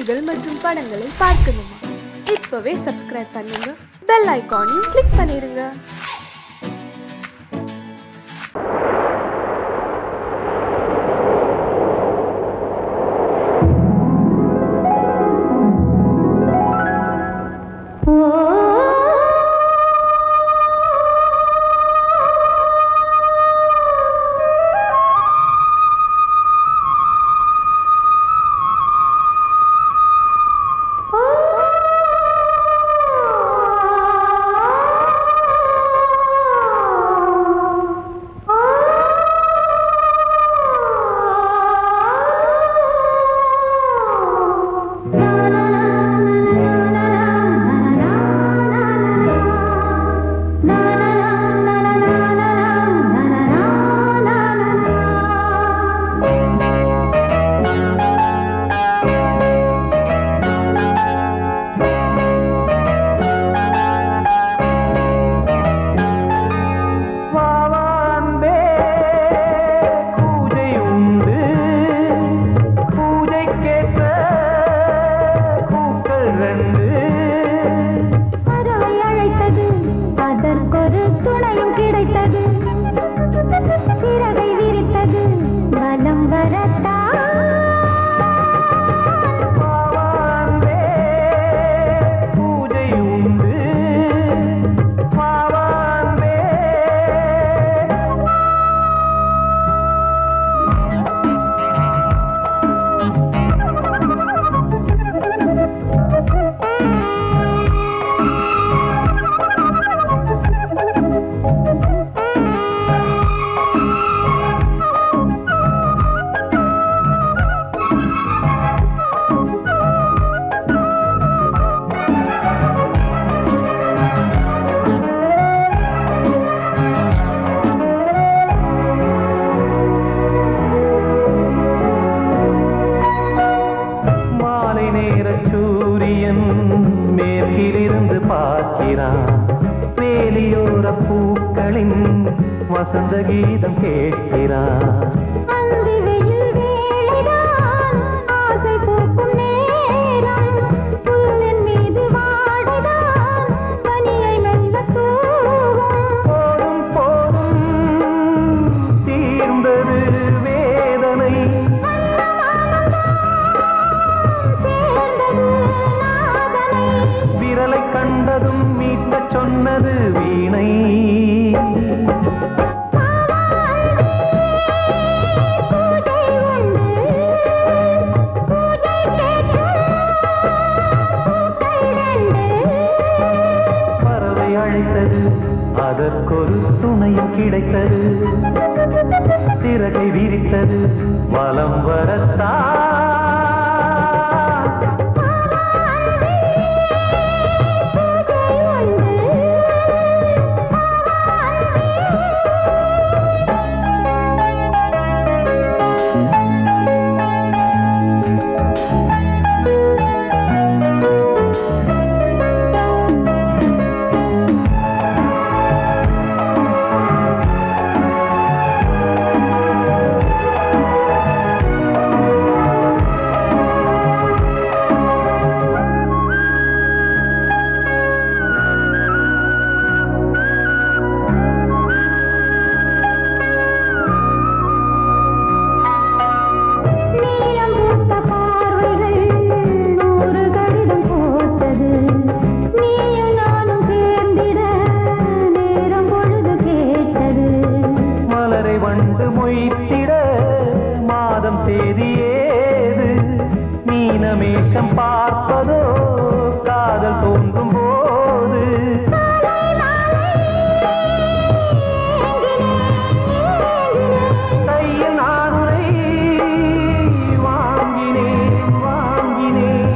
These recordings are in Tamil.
நிகழ்ச்சிகள் மற்றும் படங்களை பார்க்கணுமா? இப்பவே சப்ஸ்கிரைப் பண்ணுங்க, பெல் ஐகானையும் கிளிக் பண்ணிருங்க. வசந்த கீதம் கேட்கிறான். ஆசை பூக்கும் நேரம் புல்லின் மீது வாடிதான் பனியை மெல்ல தூவும். போதும் போதும் தீர்ந்தது வேதனை, சேர்ந்தது நாதனை, விரலை கண்டதும் மீட்டச் சொன்னது வீணை. அதற்கொரு துணையும் கிடைத்தது, சிறகை விரித்தது வலம் வரத்தான். மீனமேஷம் பார்ப்பதோ காதல் தோன்றும் போது, கையில் நானுரை வாங்கினேன் வாங்கினேன்.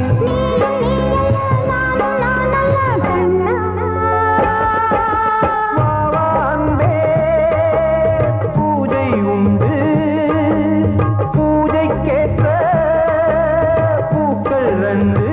வாவான்பே பூஜை உண்டு, பூஜைக்கேற்ற பூக்கள் 2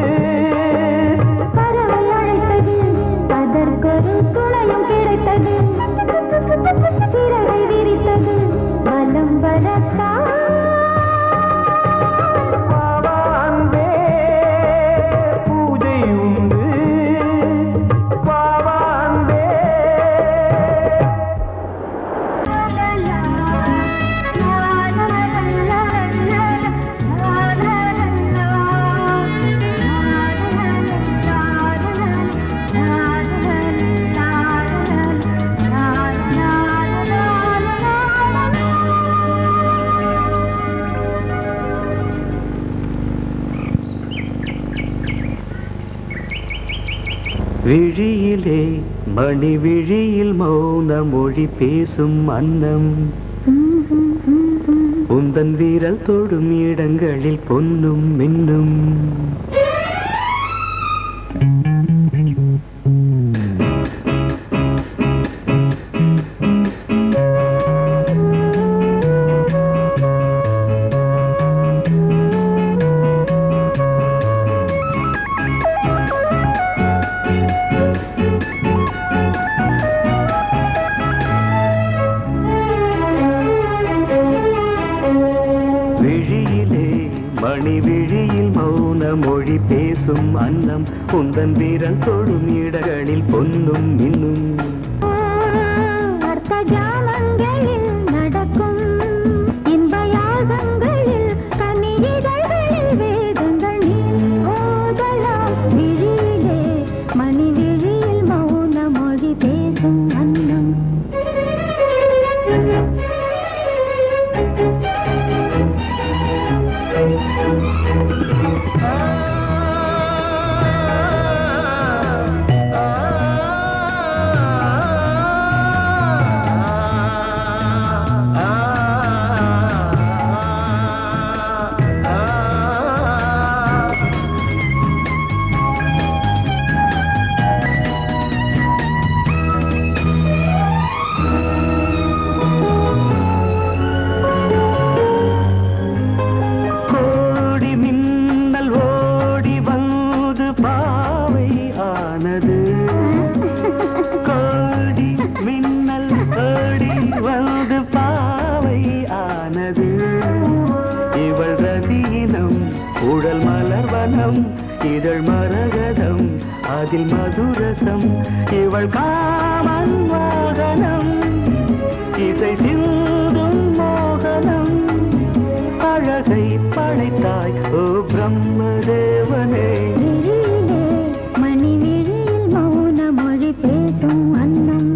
விழியிலே மணி விழியில் மௌன மொழி பேசும் அன்னம் உந்தன் வீரல் தொடும் இடங்களில் பொன்னும் மின்னும் மணி விழியில் மௌன மொழி பேசும் அன்னம் உந்தன் வீரல் தொடும் இடங்களில் பொன்னும் மின்னும் அர்த்த ஜாமங்களில் நடக்கும் இன்ப யாகங்களில் கனியிதழ்களில் வேதங்கள் நீ ஓதலாம் விழியிலே மணி விழியில் மௌன மொழி பேசும் அன்னம் உடல் மலர்வனம் இதழ் மரகதம் அதில் மதுரசம் இவள் காமன் வாகனம் இசை சிந்தும் மோகனம் அழகை படைத்தாய் ஓ பிரம்மதேவனே மணி விழியில் மௌன மொழி பேசும் அன்னம்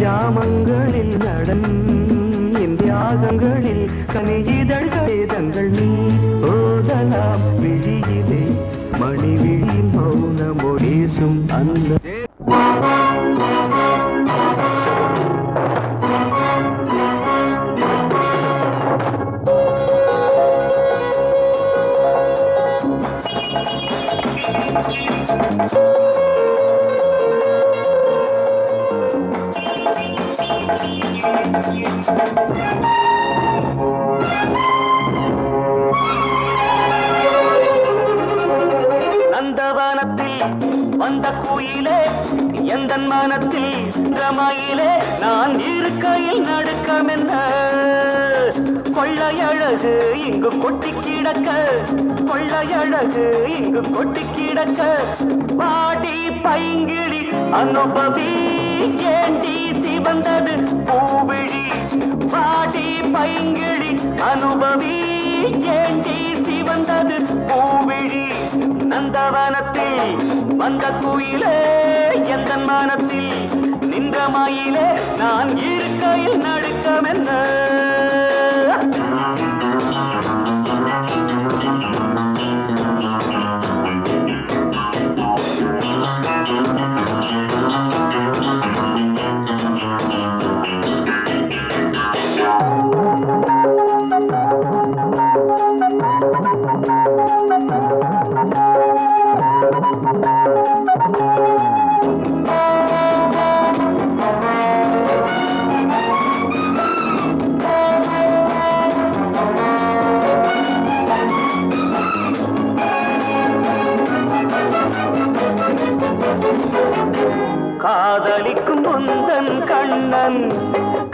ஜாமங்களில் நடன் இந்தியாகங்களில் கனியிதழ்கள் நீ ஓதலாம் விழியிலே மணி விழியில் மௌன மொழிசும் அந்த நந்தவனத்தில் வந்த கோயிலே எந்தன் மனத்தில் ரமாயிலே நான் இருக்கையில் நடுக்கமென்ன கொள்ளையழகு இங்கு கொட்டி கிடக்க கொள்ளையழகு இங்கு கொட்டி கிடக்க பாடி பைங்கிழி அனுபவி ஏண்டி சிவந்தது பூவிழி பாடி பைங்கிழி அனுபவி ஏண்டி சிவந்தது பூவிழி நந்தவனத்தில் வந்த குயிலே எந்தன் மனத்தில் நின்ற மயிலே நான் இருக்கையில் நடுக்கமென்ன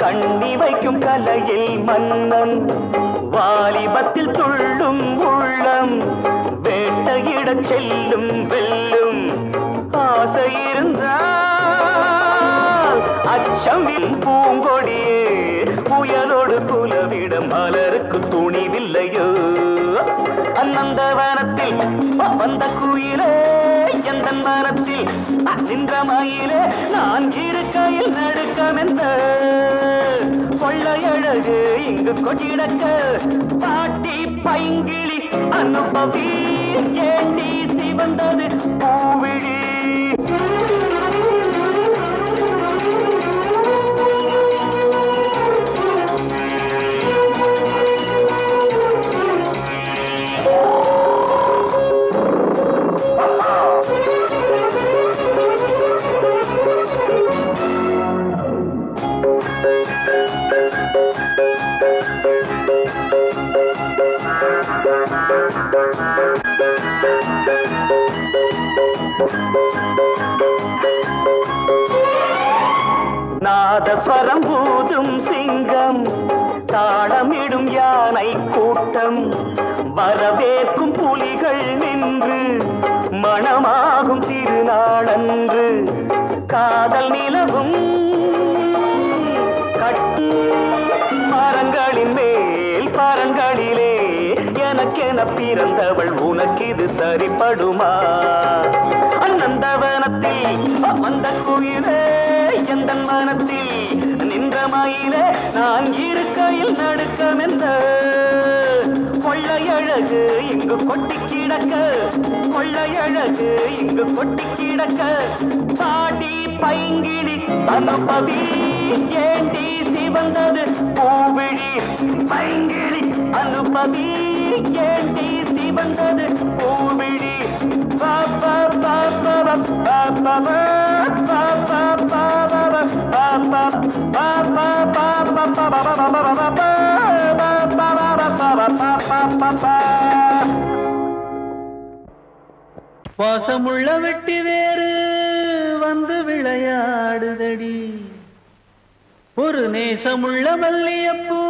கண்ணி வைக்கும் கலையில் மன்னன் வாலிபத்தில் துள்ளும் உள்ளம் வேட்டையிடச் செல்லும் வெல்லும் ஆசை இருந்தால் அச்சமின் பூங்கொடியே புயலோடு குலவிடம் மலருக்கு துணிவில்லையோ அன்னந்தவனத்தில் வந்த குயிலே எந்த மனத்தில் நின்ற மயிலே நான் இருக்கையில் நடுக்கமென்ற கொள்ளையழகு இங்கு கொட்டிடக்க பாட்டி பைங்கிளி அனுபவி ஏண்டி சிவந்தது பூவிழி நாதஸ்வரம் ஊதும் சிங்கம் தாளமிடும் யானை கூட்டம் வரவேற்கும் புலிகள் நின்று மணமாகும் திருநாளன்று காதல் நிலவும் கட்டு மரங்களின் மேல் பரங்களிலே எனக்கென பிறந்தவள் உனக்கிது சரிப்படுமா அன்னந்தவனத்தில் வந்த குயிலே எந்த மனத்தில் நின்ற மயிலே நான் இருக்கையில் நடுக்கமென்ற கொள்ளையழகு இங்கு கொட்டி கிடக்க கொள்ளையழகு இங்கு கொட்டி கிடக்க பாடி பைங்கிளி அனுபவி ஏண்டி சிவந்தது பூவிழி பைங்கிளி அனுபவி ஏண்டி சிவந்தது பூவிழி பாப்பா பாப்பா பாப்பா பாப்பா வாசமுள்ள வெட்டி வேறு வந்து விளையாடுதடி ஒரு நேசமுள்ள மல்லியப்பூ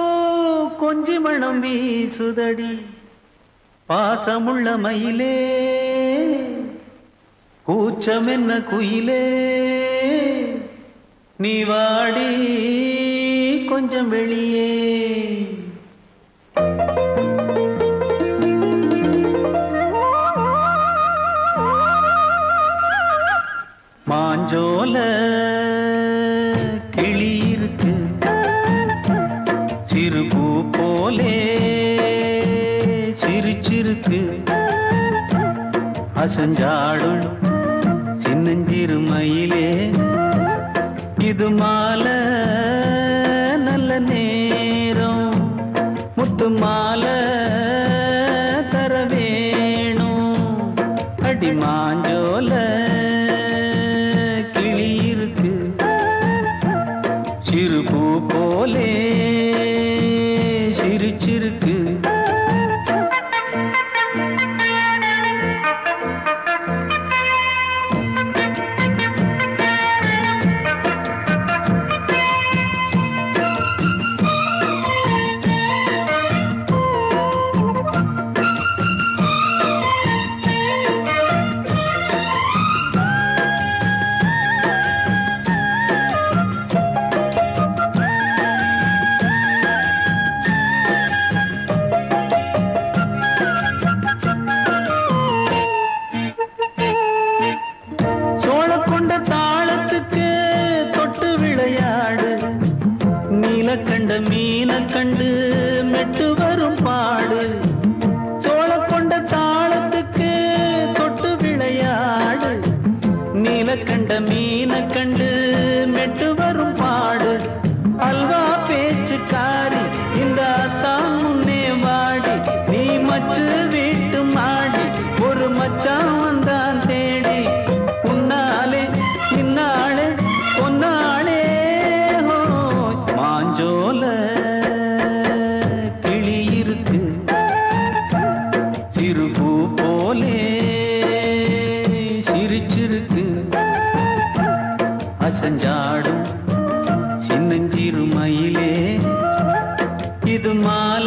கொஞ்சி மணம் வீசுதடி பாசமுள்ள மயிலே கூச்சம் என்ன குயிலே நீ வாடி கொஞ்சம் வெளியே மாஞ்சோல கிளி இருக்கு சிறுபூ போலே சிரிச்சிருக்கு அசஞ்சாடும் சின்னஞ்சிறு மயிலே இது மாலை நல்ல நேரம் முத்து மாலை தர வேணும் அடி மாஞ்சோல கிளி இருக்கு சிறுபூ போலே சிரிச்சிருக்கு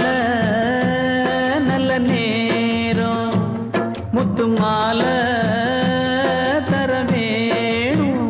மாலை நல்ல நேரம் முத்து மாலை தர வேணும்.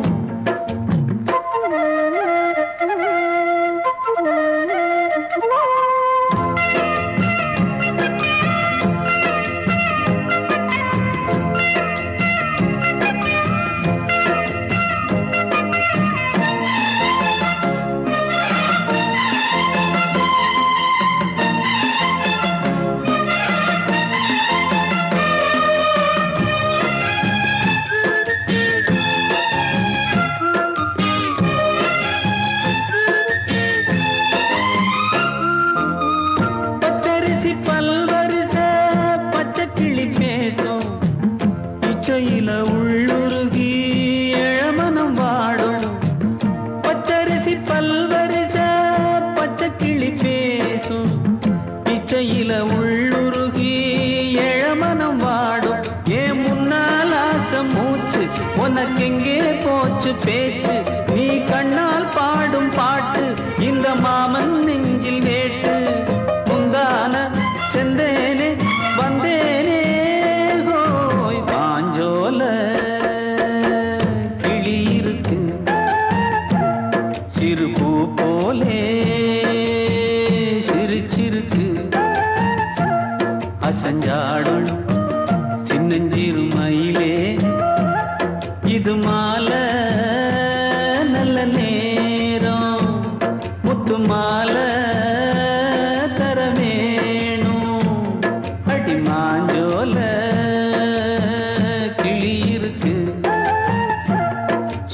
உனக்கெங்கே போச்சு பேச்சு நீ கண்ணால் பாடும் பாட்டு இந்த மாமன் நெஞ்சில் வேட்டு முந்தான செந்தேனே வந்தேனே ஹோய் பாஞ்சோல கிளி இருக்கு சிறு பூ போலே சிரிச்சிருக்கு அசஞ்சாடும் சின்னஞ்சிறு மயிலே இது மாலை நல்ல நேரம் முத்து மாலை தர வேணும். அடி மாஞ்சோல கிளி இருக்கு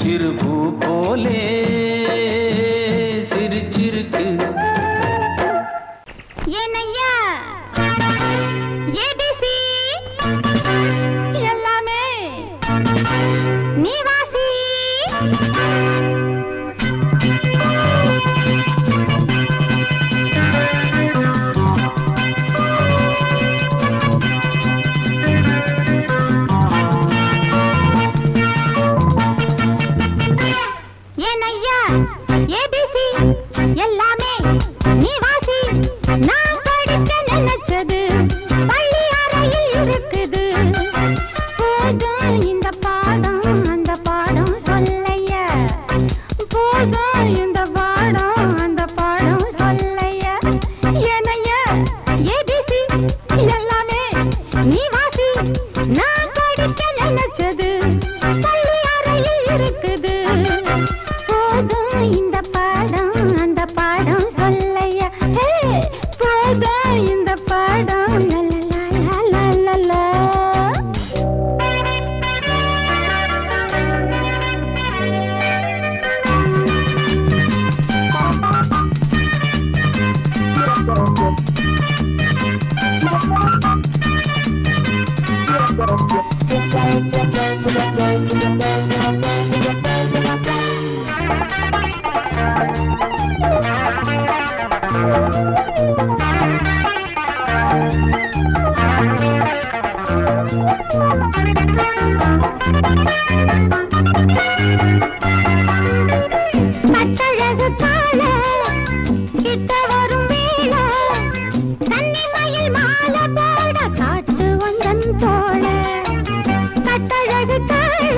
சிறு பூ போலே சிரிச்சிருக்கு. ஏனையா ஏபிசி எல்லாமே நீ வாசி. ஏனையா ஏபிசி எல்லாமே நீ வாசி. நான் படிக்க நினைச்சது பள்ளி அறையில் இருக்குது. போதும் இந்த பாடம் அந்த பாடம் சொல்லையா. போதும் இந்த பாடம் அந்த பாடம் சொல்லையா. ஏனையா ஏபிசி எல்லாமே நீ வாசி. நான் படிக்க நினைச்சது பள்ளி அறையில் இருக்குது. போதும் இந்த பாடம் அந்த பாடம் சொல்லையா. போதும் இந்த பாடம் லலலலலலலா. கட்டழகு கால கிட்ட வரும் வேளை கன்னிமயில் மாலை போட காட்டு வந்தன் தோழ. கட்டழகு கால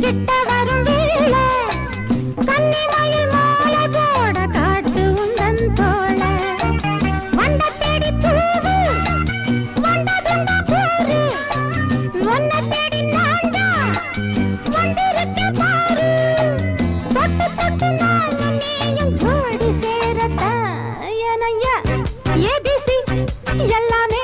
கிட்ட வரும் வேளை கன்னிமயில் மாலை போட காட்டு வந்தன் தோழ. வண்ட தேடி பூவு வந்ததுண்டா போரு ஒன்ன தேடி நான்டா வந்திருக்க பாரு. தொட்டு தொட்டு நானும் நீயும் ஜோடி சேரத்தான். ஏனையா ஏபிசி எல்லாமே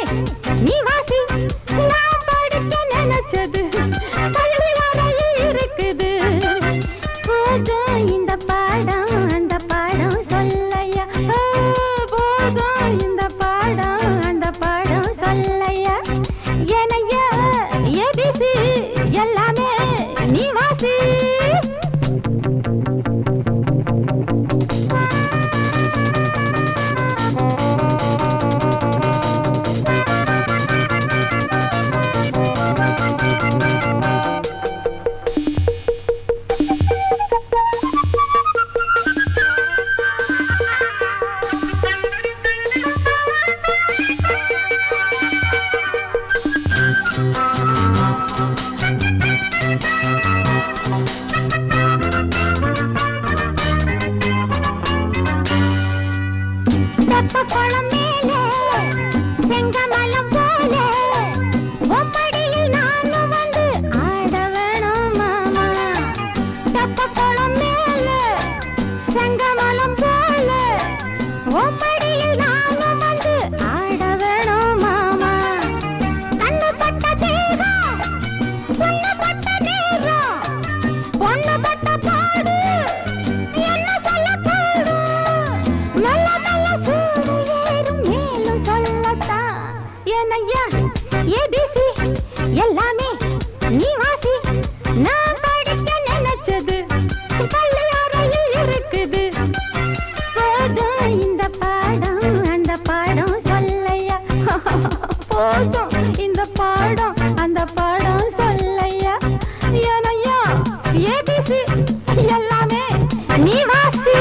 ஏனையா ஏபிசி எல்லாமே நீ வாசி நான் படிக்க நினைச்சது பள்ளியறையில் இருக்குது போதும் இந்த பாடம் அந்த பாடம் சொல்லையா போதும் இந்த பாடம் அந்த பாடம் சொல்லையா ஏனையா ஏபிசி எல்லாமே நீ வாசி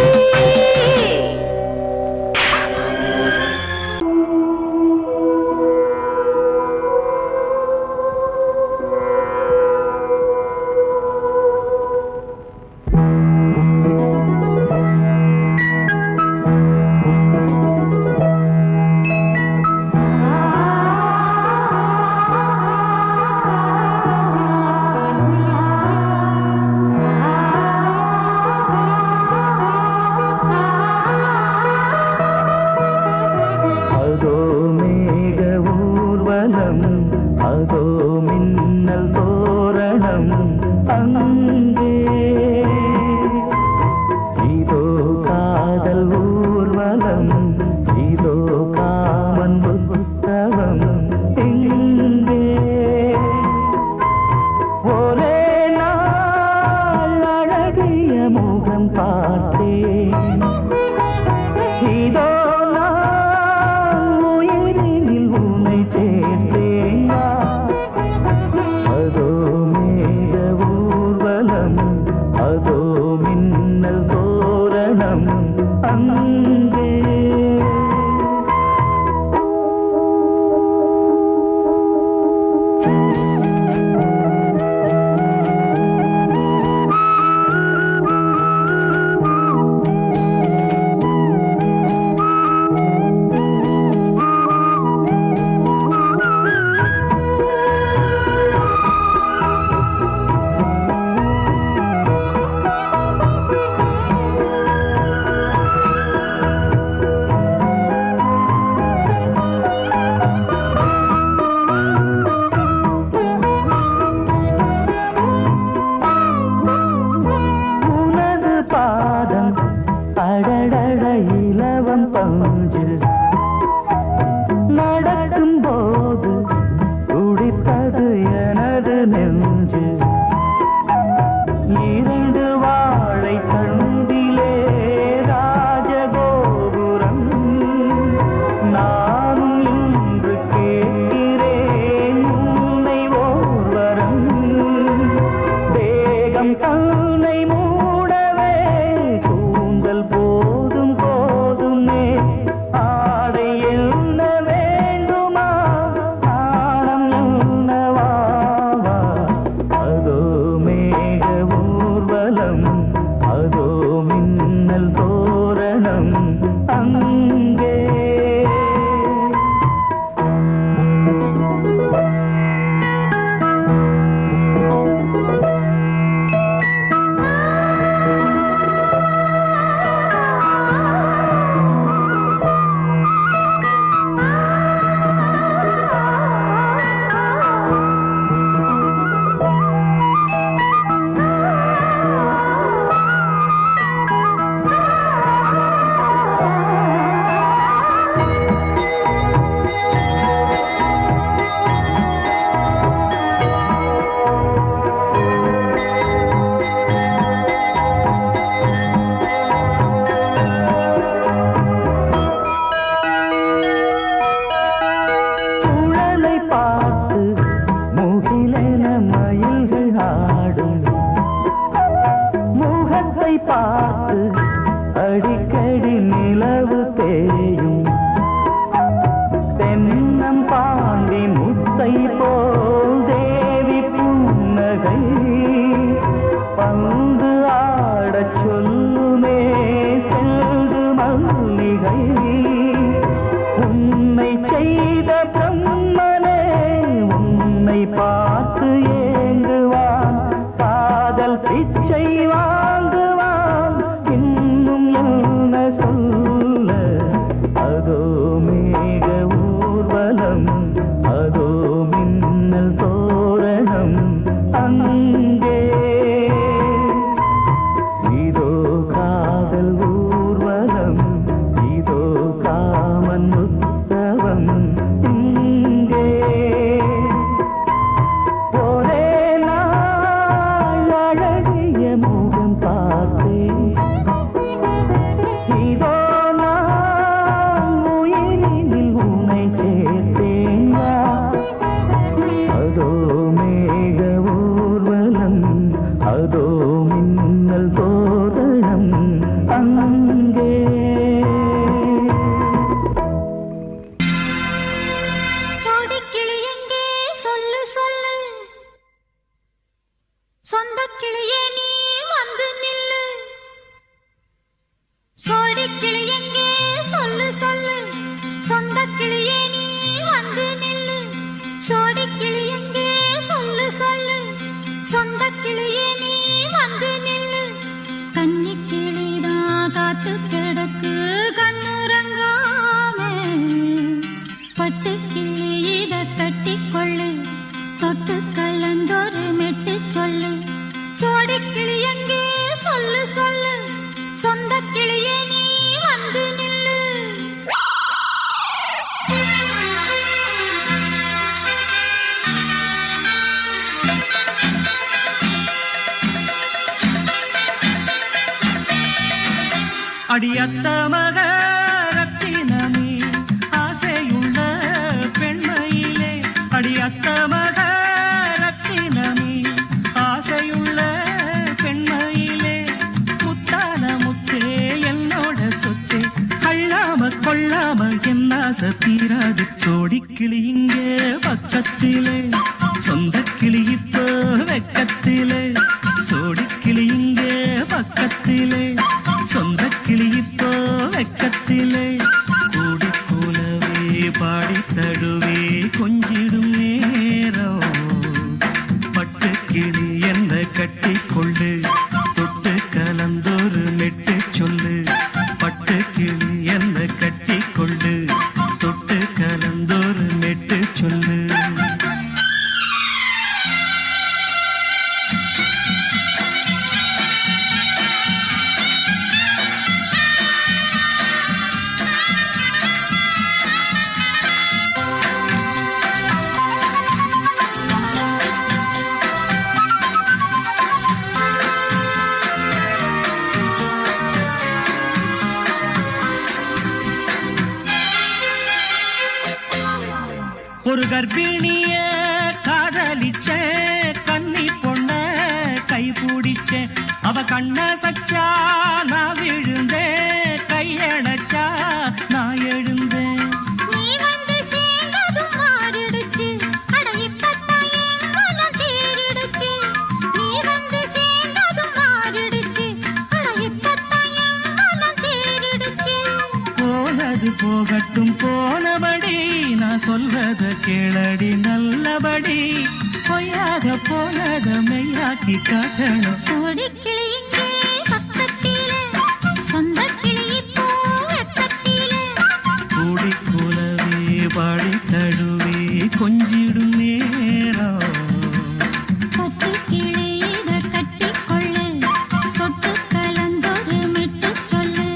அதோ மின்னல் பட்டு கிளி இத கட்டிக்கொள்ளு தொட்டு கலந்தொரு மெட்டு சொல்லு சோடி கிளி எங்கே சொல்லு சொல்லு சொந்த கிளியே நீ வந்து நில்லு அடியத்த மக ரத்தினமே ஆசையுள்ள பெண்மையிலே அடியத்த மக ரத்தினமே ஆசையுள்ள பெண்மையிலே முத்தான முத்தே என்னோட சொத்தே அள்ளாம கொள்ளாம என் ஆசை தீராது சோடிக்கிளி இங்கே பக்கத்திலே சொந்த கிளி இப்போ வெக்கத்திலே சோடிக்கிளி இங்கே பக்கத்திலே சொந்த கிளி இப்போ வெக்கத்திலே கூடி கூலவே பாடி தழுவே கொஞ்சிடும் நேரம் பட்டு கிளி என்ன கட்டி கொள்ளு தொட்டு கலந்தொரு மெட்டு சொல்லு பட்டு கிளி என்ன கட்டி கொள்ளு தொட்டு கலந்தொரு மெட்டு சொல்லு ஒரு கர்ப்பிணிய காதலிச்ச கண்ணி பொண்ண கை பிடிச்ச அவ கண்ண சச்சா நான் விழுந்தேன் கையடைச்சா நான் எழுந்தேன் நீ வந்து சேர்ந்ததும் மாறிடுச்சு அட இப்பத்தான் என் மனம் தேறிடுச்சு நீ வந்து சேர்ந்ததும் மாறிடுச்சு அட இப்பத்தான் என் மனம் தேறிடுச்சு போனது போகட்டும் போனபடி நான் சொல்வத கேளடி நல்லபடி பொய்யாக போனத மெய்யாக்கி காட்டணும் சோடி கிளி இங்கே பக்கத்திலே சொந்த கிளி இப்போ வெக்கத்திலே கூடி கூலவே பாடி தழுவே கொஞ்சிடும் நேரம் பட்டு கிளி இத கட்டிக்கொள்ளு தொட்டு கலந்தொரு மெட்டு சொல்லு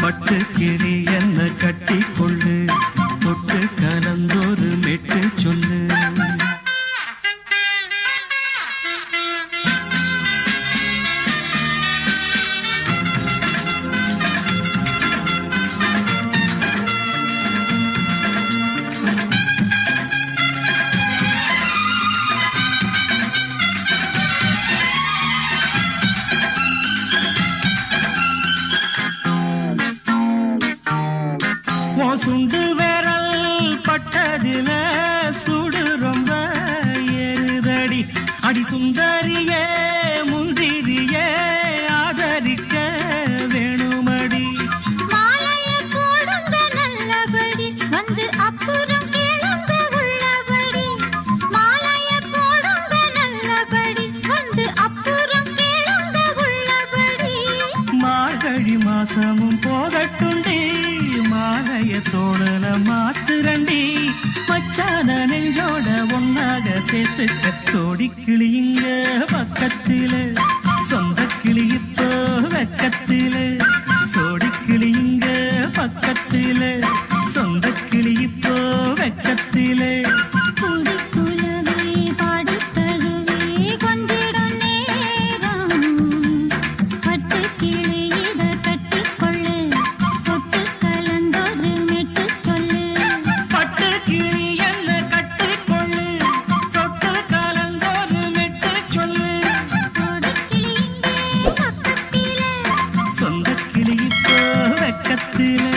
பட்டு கிளி என்ன கட்டி கொள்ளு தொட்டு கலந்தொரு மெட்டு சொல்லு சுண்டு விரல் பட்டதில சுடு ரொம்ப ஏறுதடி அடி சுந்தரியே முந்திரியே ஆதரிக்க வேணுமடி மாலைய போடுங்க நல்லபடி வந்து அப்புறம் கேளுங்க உள்ளபடி மாலைய போடுங்க நல்லபடி வந்து அப்புறம் கேளுங்க உள்ளபடி மார்கழி மாசமும் போகட்டுண்டி மாலைய தோடல மாத்துரண்டி மச்சான நெஞ்சோட ஒன்னாக சேர்த்துக்க சோடி கிளியுங்க பக்கத்திலே சொந்த கிளி இப்போ வெக்கத்திலே சோடி கிளியுங்க பக்கத்திலே சொந்த கிளி இப்போ வெக்கத்திலே கூடி குலவே பாடி தழுவே கொஞ்சிடும் நேரம் பட்டு கிளி இத கட்டிக்கொள்ளு தொட்டு கலந்தொரு மெட்டு சொல்லு பட்டு கிளி என்ன கட்டிக்கொள்ளு தொட்டு கலந்தொரு மெட்டு சொல்லு சோடி கிளி இங்கே பக்கத்திலே சொந்த கிளி இப்போ வெக்கத்திலே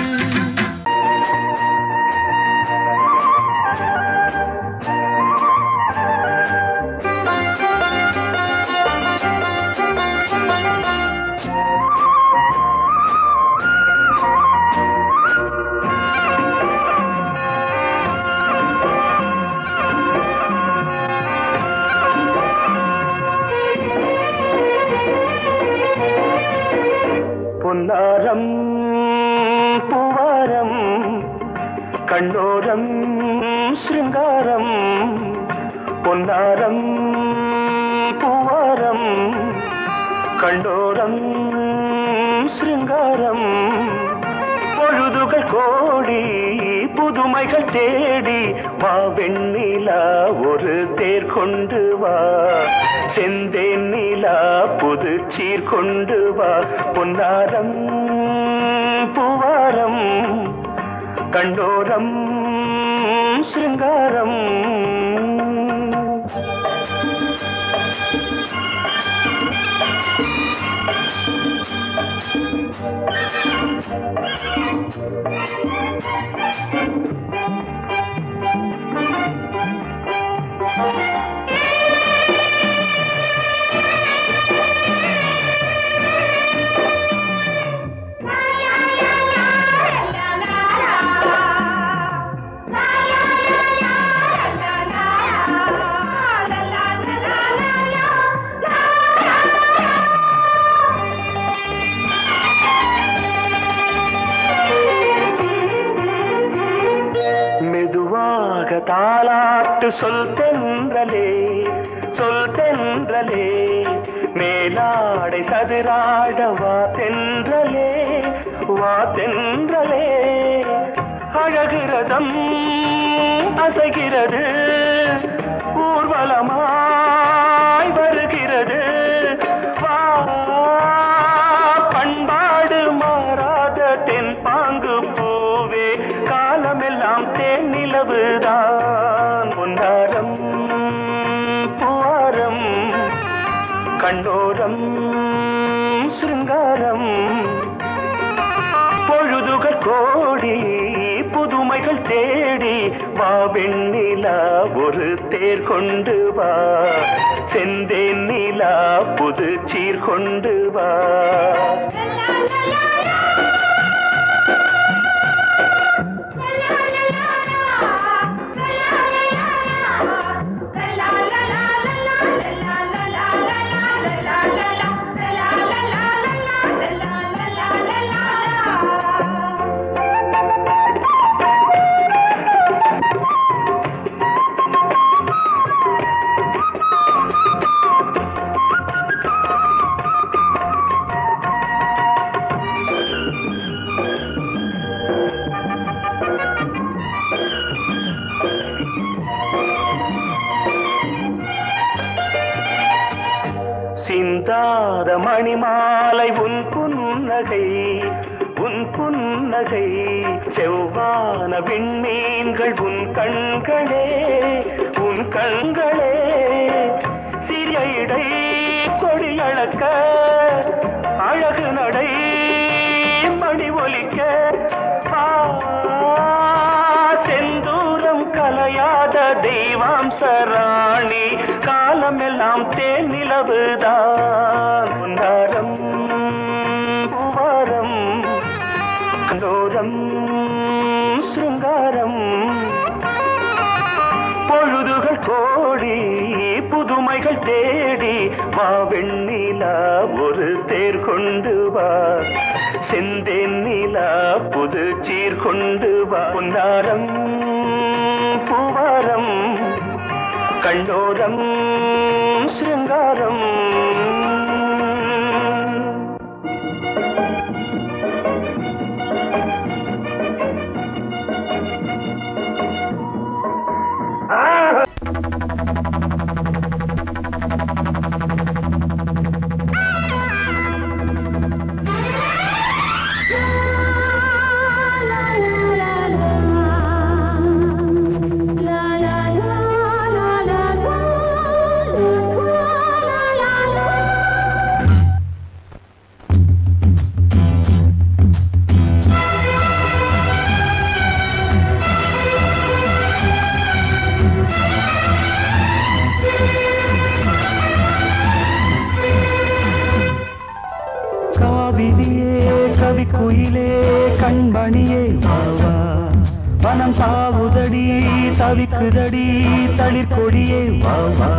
பொன்னாரம் பூவாரம் கண்ணோரம் சிருங்காரம் பொன்னாரம் பூவாரம் கண்டோரம் சிருங்காரம் பொழுதுகள் கோடி புதுமைகள் தேடி வா வெண்ணிலா ஒரு தேர் கொண்டு வா செந்தேன் நிலா புது சீர் கொண்டு வா பொன்னாரம் பூவாரம் கண்டோரம் சிருங்காரம் தாலாட்டு சொல் தென்றலே மேலாடை சதுராட வா தென்றலே அழகிறதம் அசைகிறது ஊர்வலமாய் வருகிறது வா பண்பாடு மாறாத தென் பாங்கு பூவே காலமெல்லாம் தேன் நிலவுதான் பொன்னாரம் பூவாரம் கண்டோரம் சிருங்காரம் பொழுதுகள் கோடி புதுமைகள் தேடி வா வெண்ணிலா ஒரு தேர் கொண்டு வா செந்தேன் நிலா புது சீர் கொண்டு வா சிந்தாத மணிமாலை உன் புன்னகை செவ்வான விண்மீன்கள் உன் கண்களே சிறிய இடை கொடியளக்க அழகு நடை மணி ஒலிக்க செந்தூரம் கலையாத தெய்வாம்சராணி காலமெல்லாம் தேன் நிலவுதான் பொன்னாரம் பூவாரம் கண்டோரம் சிருங்காரம் பொழுதுகள் கோடி புதுமைகள் தேடி வா வெண்ணிலா ஒரு தேர் கொண்டு வா செந்தேன் நிலா புது சீர் கொண்டு வா பொன்னாரம் பூவாரம் கண்டோரம் சிருங்காரம் குயிலே கண்மணியே வாவா வனம் தாவுதடி தவிக்குதடி தளிர் கொடியே வாவா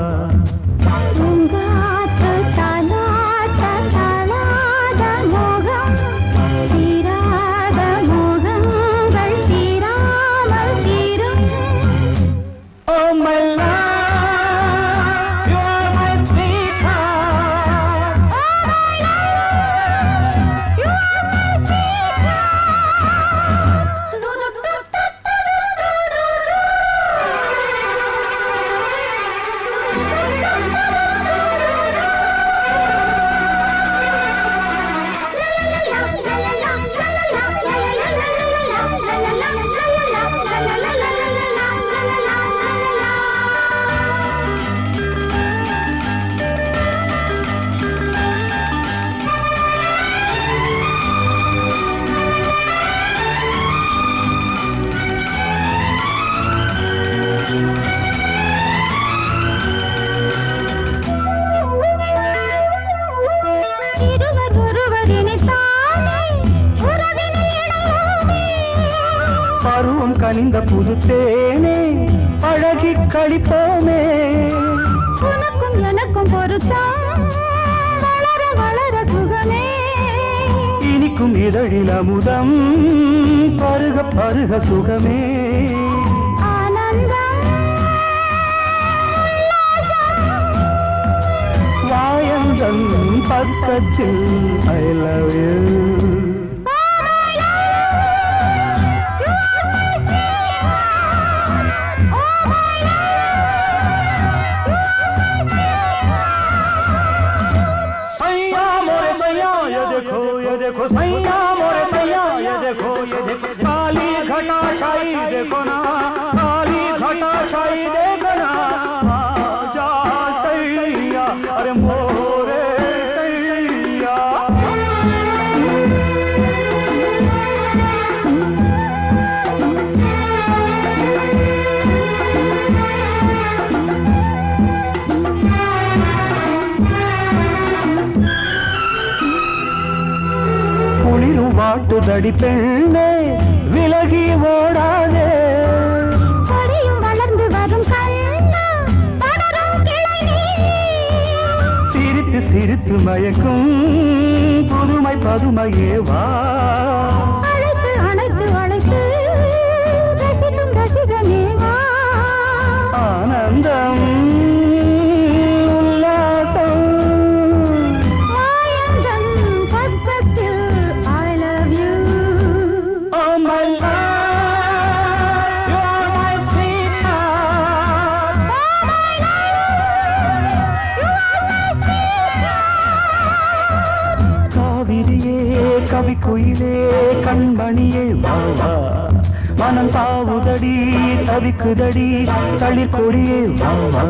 தந்த புது தேனே அழகி கழிப்போமே உனக்கும் எனக்கும் பொருத்தம் வளர வளர சுகமே இனிக்கும் இதழில் அமுதம் பருக பருக சுகமே ஆனந்தம் வாயந்தன் பக்கத்தில் I love you देखो सैया मोरे सैया ये देखो काली घटा छाई देखो ना काली घटा छाई देखो ना जा सैया अरे मोरे सैया வாட்டுதடி பெண்ணே விலகி ஓடாதே கொடியும் வளர்ந்து வரும் கண்ணா படரும் கிளை சிரித்து சிரித்து மயக்கும் புதுமை பதுமையே வா அழைத்து அழைத்து அழைத்து ரசிக்கும் ரசிகனே வா ஆனந்தம் உல்லாசம் வாயந்தன் பக்கத்தில் கவி குயிலே கண்மணியே வாவா மனம் தாவுதடி தவிக்குதடி தளிர் கொடியே வாவா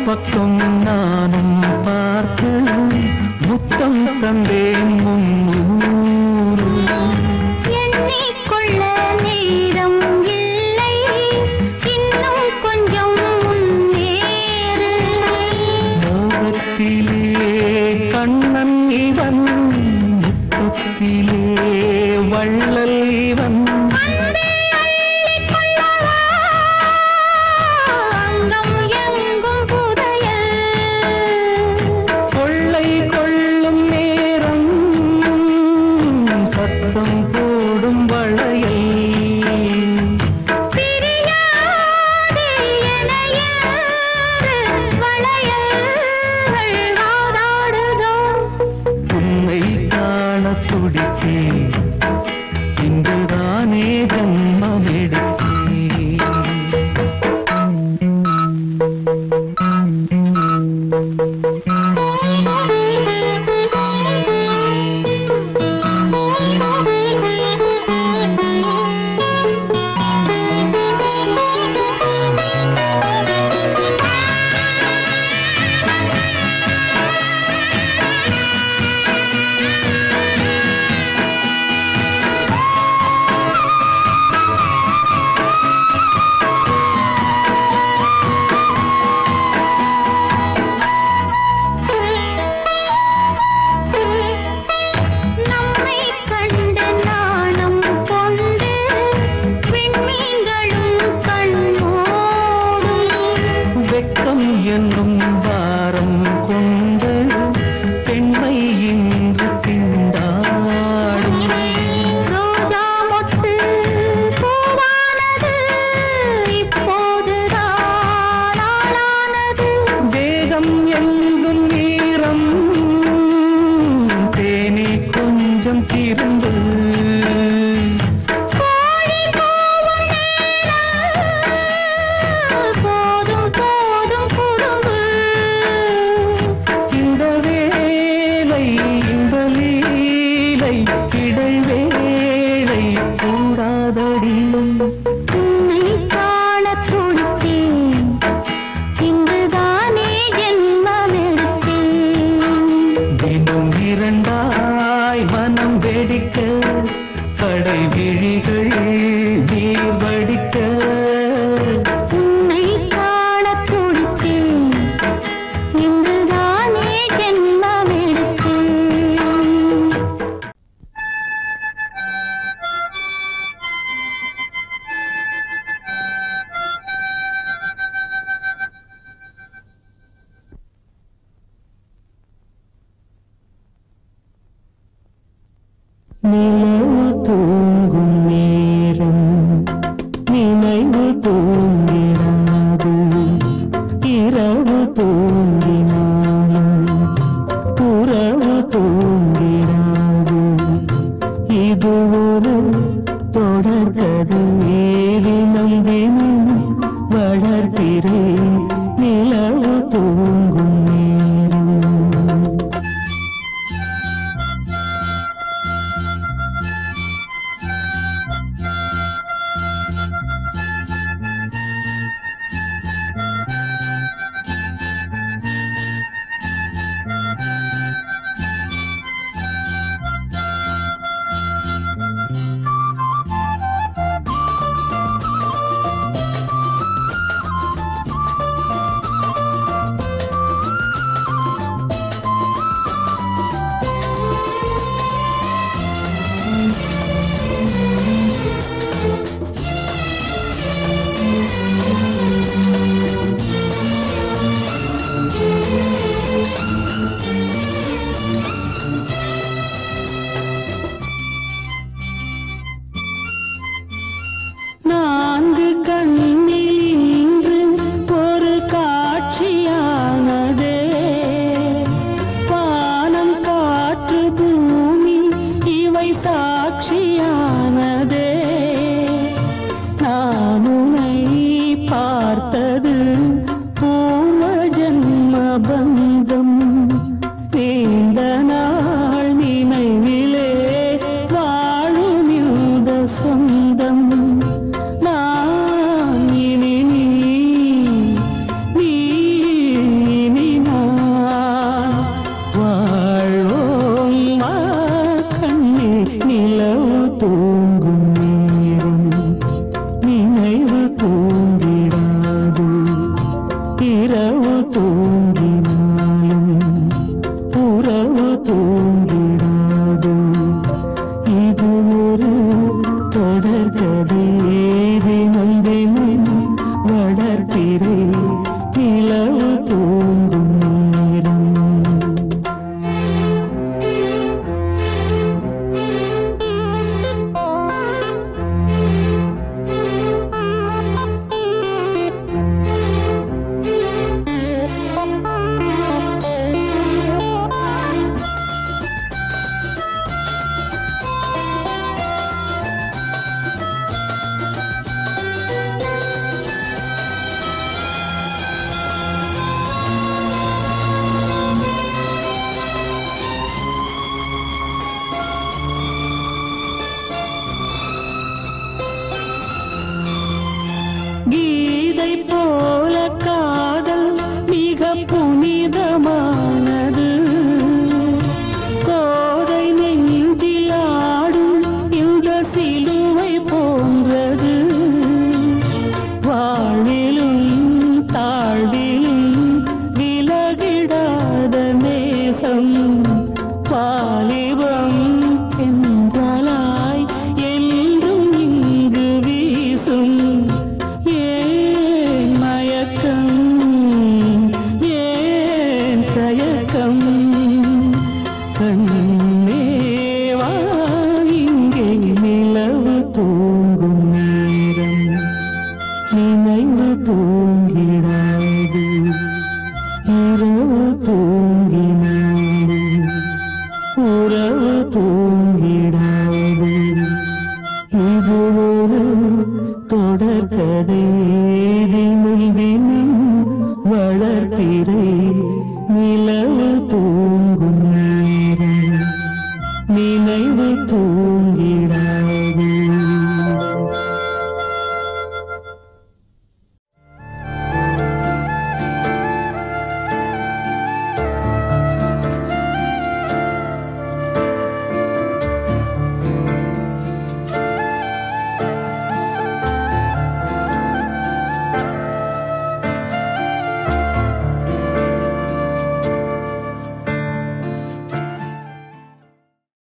பக்கம் நானும் பார்த்து முத்தம் தந்தேன் முன்னூறு எண்ணிக்கொள்ள நேரம் இல்லை இன்னும் கொஞ்சம் முன்னேறு மோகத்திலே கண்ணன் இவன் முத்தத்திலே வள்ளல் இவன் துடித்தே இங்குதான் இடைவேளை கூடாதடியும் உன்னை காண துடித்தேன் இங்குதானே ஜென்மமெடுத்தேன் தினம் இரண்டாய் மனம் வெடிக்க கடை விழிகள் நீர் வடிக்க உன்னை காண துடித்தேன் இங்குதானே ஜென்மமெடுத்தேன் நிலவு தூங்கும் நேரம் நினைவு தூங்கிடாது இரவு தூங்கினாலும் உறவு தூங்கிடாது இது ஒரு தொடர்கதை தினம் தினம் வளர்கிறேன் நிலவு தூங்கும் நேரம் நான்கு கண்ணில் இன்று ஒரு காட்சியானதே வானம் காற்று பூமி இவை சாட்சியானதே நான் உன்னை பார்த்தது பூர்வ ஜன்ம பந்தம் நீண்ட நாள் நினைவிலே வாழும் இந்த சொந்தம் நான் இனி நீ இனி நான் வாழ்வோம் வா கண்ணே நிலவு தூங்கும் நேரம் நினைவு தூங்கிடாது இரவு தூங்கினாலும் உறவு தூங்கிடாது இது ஒரு தொடர்கதை தினம் தினம் வளர்க்கிறேன் நிலவு தூங்கும் நேரம் கீதை போல காதல் மிக புனிதமானது கோதை நெஞ்சில் ஆடும் இந்த சிலுவை போன்றது வாழ்விலும் தாழ்விலும் விலகிடாத நேசம் வாலிபம் என்றாலாய் என்றும் இங்கு வீசும் ஏன் மயக்கம் ஏன் தயக்கம் கண்ணேவா இங்கே நிலவு தூங்கும் நேரம் நினைவு தூங்கிடாது இரவு தூங்கினாலும் உறவு தூங்கி